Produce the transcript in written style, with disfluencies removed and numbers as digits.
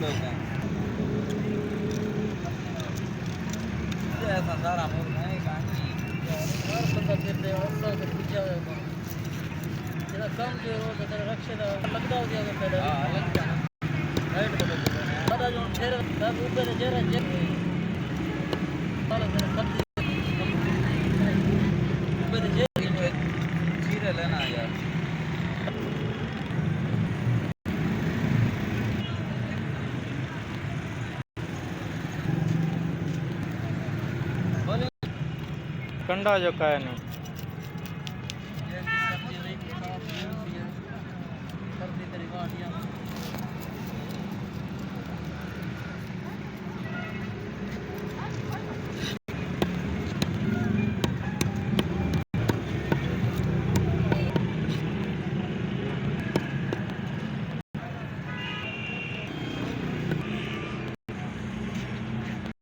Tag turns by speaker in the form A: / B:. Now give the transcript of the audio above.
A: होते हैं ये संसार अमूल है कहानी
B: हर बंदा फिर दे और सब पूछा है तेरा काम जो है वो तेरा रक्षे का लगता हो गया पहले
A: हां लगता है राइट बदल दो
B: पता जो ठेर तब ऊपर जरा जे वाला सब ऊपर जे
A: चीरे लेना यार
B: कंडा जो का है नहीं